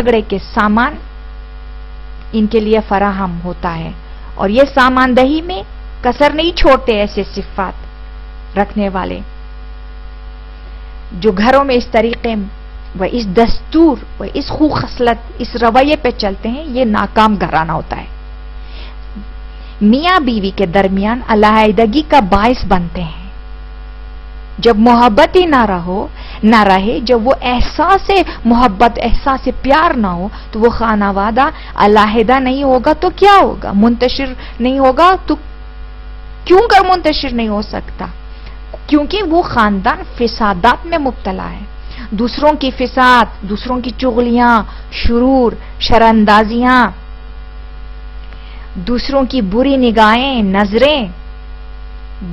جھگڑے کے سامان ان کے لیے فراہم ہوتا ہے، اور یہ ساماندہی میں کسر نہیں چھوڑتے ایسے صفات رکھنے والے جو گھروں میں اس طریقے و اس دستور و اس خو خصلت اس رویے پہ چلتے ہیں، یہ ناکام گھرانہ ہوتا ہے. میاں بیوی کے درمیان علیحدگی کا باعث بنتے ہیں جب محبت ہی نہ رہے، جب وہ احساس محبت احساس پیار نہ ہو تو وہ خانوادہ علیحدہ نہیں ہوگا تو کیا ہوگا؟ منتشر نہیں ہوگا تو کیوں کر منتشر نہیں ہو سکتا؟ کیونکہ وہ خاندان فسادات میں مبتلا ہے. دوسروں کی فساد، دوسروں کی چغلیاں، شرور، شراندازیاں، دوسروں کی بری نگاہیں، نظریں،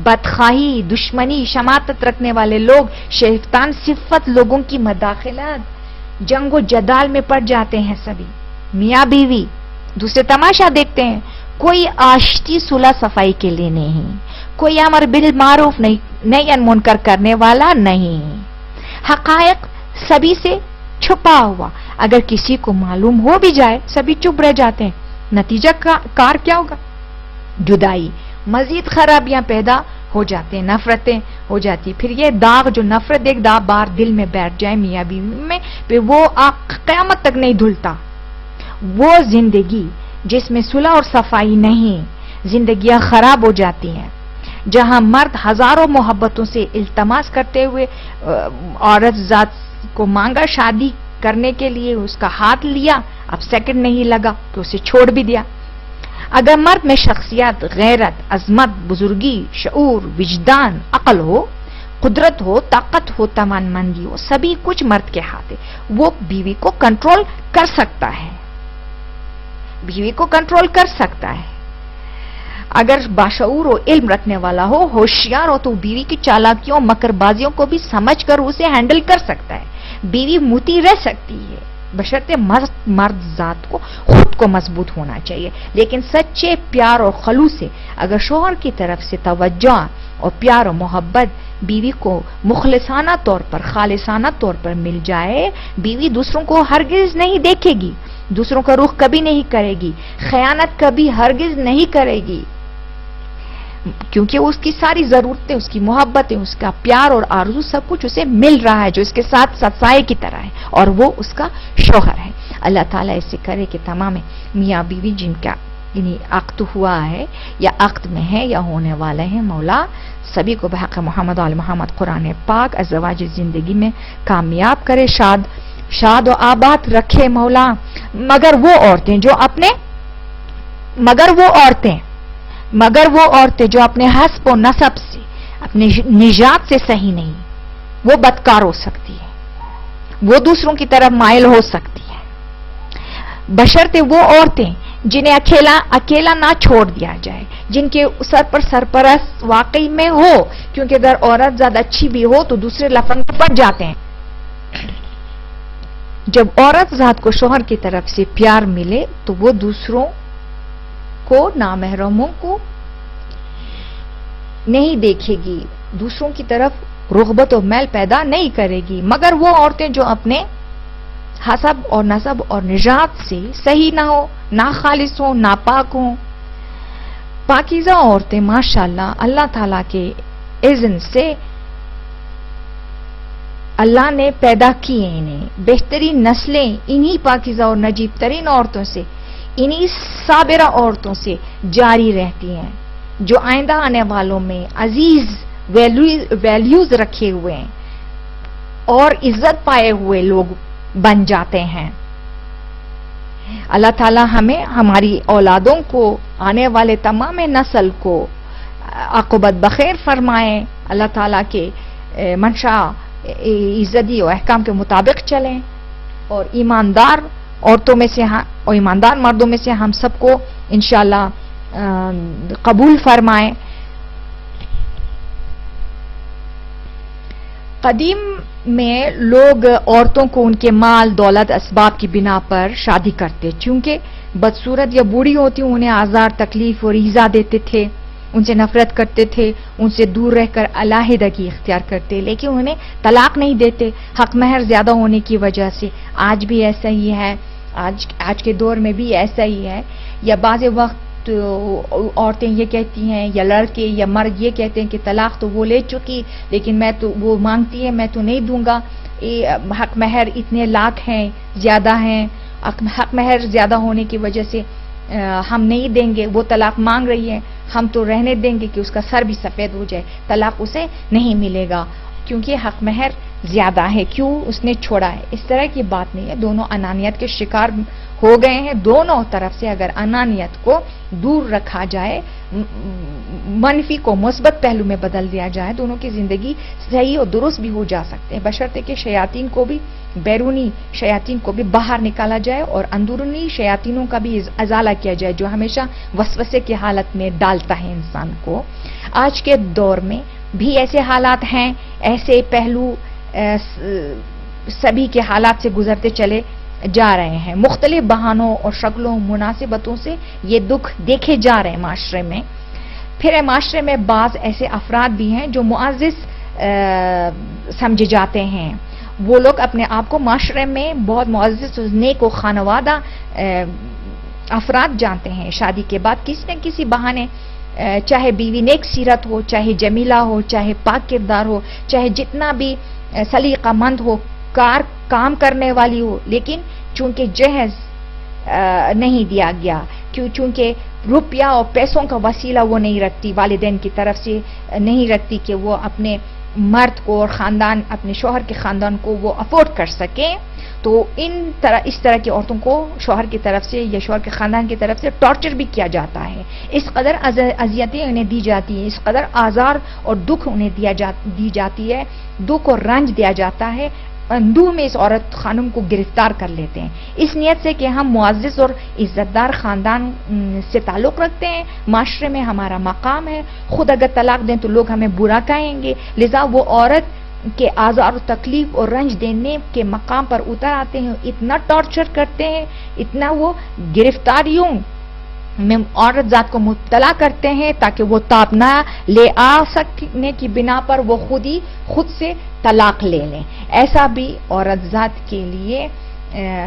بدخواہی، دشمنی، شماتت رکھنے والے لوگ، شیطان صفت لوگوں کی مداخلت، جنگ و جدال میں پڑ جاتے ہیں. سبھی میاں بیوی دوسرے تماشا دیکھتے ہیں. کوئی آشتی صلح صفائی کے لیے نہیں، کوئی امر بالمعروف نہیں منکر کرنے والا نہیں. حقائق سبھی سے چھپا ہوا، اگر کسی کو معلوم ہو بھی جائے سبھی چپ رہ جاتے ہیں. نتیجہ کار کیا ہوگا؟ جدائی، مزید خرابیاں پیدا ہو جاتے ہیں، نفرتیں ہو جاتی. پھر یہ داغ جو نفرت ایک بار دل میں بیٹھ جائے میاں بیوی میں، پھر وہ قیامت تک نہیں دھلتا. وہ زندگی جس میں صلح اور صفائی نہیں، زندگیاں خراب ہو جاتی ہیں. جہاں مرد ہزاروں محبتوں سے التماس کرتے ہوئے عورت ذات کو مانگا، شادی کرنے کے لیے اس کا ہاتھ لیا، اب سیکنڈ نہیں لگا تو اسے چھوڑ بھی دیا. اگر مرد میں شخصیت، غیرت، عظمت، بزرگی، شعور، وجدان، عقل ہو، قدرت ہو، طاقت ہو، توانمندی ہو، سبھی کچھ مرد کے ہاتھ ہے. وہ بیوی کو کنٹرول کر سکتا ہے، بیوی کو کنٹرول کر سکتا ہے. اگر باشعور و علم رکھنے والا ہو، ہوشیار ہو، تو بیوی کی چالاکیوں، مکر بازیوں کو بھی سمجھ کر اسے ہینڈل کر سکتا ہے. بیوی موتی رہ سکتی ہے بشرطے مرد ذات کو خود کو مضبوط ہونا چاہیے. لیکن سچے پیار اور خلوص سے اگر شوہر کی طرف سے توجہ اور پیار و محبت بیوی کو مخلصانہ طور پر، خالصانہ طور پر مل جائے، بیوی دوسروں کو ہرگز نہیں دیکھے گی، دوسروں کا رخ کبھی نہیں کرے گی، خیانت کبھی ہرگز نہیں کرے گی، کیونکہ اس کی ساری ضرورتیں، اس کی محبتیں، اس کا پیار اور آرزو سب کچھ اسے مل رہا ہے جو اس کے ساتھ سائے کی طرح ہے، اور وہ اس کا شوہر ہے. اللہ تعالیٰ ایسے کرے کہ تمام میاں بیوی جن کا یعنی عقد ہوا ہے یا عقد میں ہے یا ہونے والے ہیں، مولا سبھی کو بحق محمد آل محمد قرآن پاک ازواج زندگی میں کامیاب کرے، شاد و آباد رکھے مولا. مگر وہ عورتیں جو اپنے حسب و نسب سے، اپنے نجات سے صحیح نہیں، وہ بدکار ہو سکتی ہے، وہ دوسروں کی طرف مائل ہو سکتی ہے، بشرطے وہ عورتیں جنہیں اکیلا نہ چھوڑ دیا جائے، جن کے سر پر سرپرست واقعی میں ہو، کیونکہ اگر عورت زیادہ اچھی بھی ہو تو دوسرے لفنگ پڑ جاتے ہیں. جب عورت ذات کو شوہر کی طرف سے پیار ملے تو وہ دوسروں کو، نامحرموں کو نہیں دیکھے گی، دوسروں کی طرف رغبت و میل پیدا نہیں کرے گی. مگر وہ عورتیں جو اپنے حسب اور نسب اور نجات سے صحیح نہ ہو، ناخالص ہوں، ناپاک ہوں، پاکیزہ عورتیں ماشاءاللہ اللہ تعالیٰ کے اذن سے اللہ نے پیدا کیے، انہیں بہترین نسلیں انہی پاکیزہ اور نجیب ترین عورتوں سے، انہی صابرہ عورتوں سے جاری رہتی ہیں، جو آئندہ آنے والوں میں عزیز ویلیوز رکھے ہوئے ہیں اور عزت پائے ہوئے لوگ بن جاتے ہیں. اللہ تعالی ہمیں، ہماری اولادوں کو، آنے والے تمام نسل کو عاقبت بخیر فرمائے. اللہ تعالیٰ کے منشا عزتی و احکام کے مطابق چلیں، اور ایماندار عورتوں میں سے اور ایماندار مردوں میں سے ہم سب کو انشاءاللہ قبول فرمائیں. قدیم میں لوگ عورتوں کو ان کے مال، دولت، اسباب کی بنا پر شادی کرتے، چونکہ بدصورت یا بوڑھی ہوتی انہیں آزار، تکلیف اور ایذا دیتے تھے، ان سے نفرت کرتے تھے، ان سے دور رہ کر علیحدگی اختیار کرتے، لیکن انہیں طلاق نہیں دیتے حق مہر زیادہ ہونے کی وجہ سے. آج بھی ایسا ہی ہے آج کے دور میں بھی ایسا ہی ہے. یا بعض وقت عورتیں یہ کہتی ہیں یا لڑکے یا مرد یہ کہتے ہیں کہ طلاق تو وہ لے چکی لیکن میں تو وہ مانگتی ہے میں تو نہیں دوں گا, حق مہر اتنے لاکھ ہیں, زیادہ ہیں, حق مہر زیادہ ہونے کی وجہ سے ہم نہیں دیں گے, وہ طلاق مانگ رہی ہے, ہم تو رہنے دیں گے کہ اس کا سر بھی سفید ہو جائے, طلاق اسے نہیں ملے گا کیونکہ حق مہر زیادہ ہے, کیوں اس نے چھوڑا ہے. اس طرح کی بات نہیں ہے, دونوں انانیت کے شکار ہو گئے ہیں. دونوں طرف سے اگر انانیت کو دور رکھا جائے, منفی کو مثبت پہلو میں بدل دیا جائے, دونوں کی زندگی صحیح اور درست بھی ہو جا سکتے ہیں, بشرطے کہ شیاطین کو بھی, بیرونی شیاطین کو بھی باہر نکالا جائے اور اندرونی شیاطینوں کا بھی ازالہ کیا جائے جو ہمیشہ وسوسے کی حالت میں ڈالتا ہے انسان کو. آج کے دور میں بھی ایسے حالات ہیں, ایسے پہلو سبھی کے حالات سے گزرتے چلے جا رہے ہیں. مختلف بہانوں اور شکلوں مناسبتوں سے یہ دکھ دیکھے جا رہے ہیں معاشرے میں. پھر معاشرے میں بعض ایسے افراد بھی ہیں جو معزز سمجھے جاتے ہیں. وہ لوگ اپنے آپ کو معاشرے میں بہت معزز نیک و خانوادہ افراد جانتے ہیں. شادی کے بعد کسی نہ کسی بہانے, چاہے بیوی نیک سیرت ہو, چاہے جمیلہ ہو, چاہے پاک کردار ہو, چاہے جتنا بھی سلیقہ مند ہو, کام کرنے والی ہو, لیکن چونکہ جہیز نہیں دیا گیا, چونکہ روپیہ اور پیسوں کا وسیلہ وہ نہیں رکھتی, والدین کی طرف سے نہیں رکھتی کہ وہ اپنے مرد کو اور خاندان, اپنے شوہر کے خاندان کو وہ افورڈ کر سکیں, تو اس طرح کی عورتوں کو شوہر کی طرف سے یا شوہر کے خاندان کی طرف سے ٹارچر بھی کیا جاتا ہے. اس قدر اذیتیں انہیں دی جاتی ہیں, اس قدر آزار اور دکھ انہیں دی جاتی ہے, دکھ اور رنج دیا جاتا ہے. اندوہ میں اس عورت خانم کو گرفتار کر لیتے ہیں اس نیت سے کہ ہم معزز اور عزت دار خاندان سے تعلق رکھتے ہیں, معاشرے میں ہمارا مقام ہے, خود اگر طلاق دیں تو لوگ ہمیں برا کہیں گے, لذا وہ عورت کے آزار و تکلیف اور رنج دینے کے مقام پر اتر آتے ہیں, اتنا ٹارچر کرتے ہیں, اتنا وہ گرفتاریوں میں عورت ذات کو مبتلا کرتے ہیں تاکہ وہ تاب نہ لے آ سکنے کی بنا پر وہ خود سے طلاق لے لیں. ایسا بھی عورت ذات کے لیے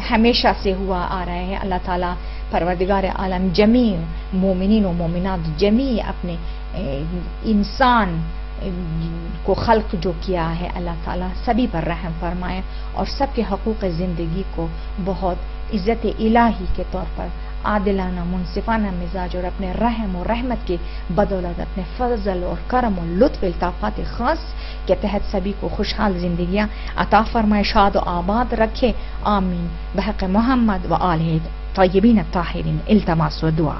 ہمیشہ سے ہوا آ رہا ہے. اللہ تعالیٰ پروردگار عالم جمیع مومنین و مومنات جمیع اپنے انسان کو خلق جو کیا ہے, اللہ تعالیٰ سبھی پر رحم فرمائے اور سب کے حقوق زندگی کو بہت عزت الہی کے طور پر عادلانہ منصفانہ مزاج اور اپنے رحم و رحمت کے بدولت اپنے فضل اور کرم و لطف الطافات خاص کے تحت سبھی کو خوشحال زندگیاں عطا فرمائے, شاد و آباد رکھے, آمین. بحق محمد و آلہ طیبین الطاہرین التماس و دعا.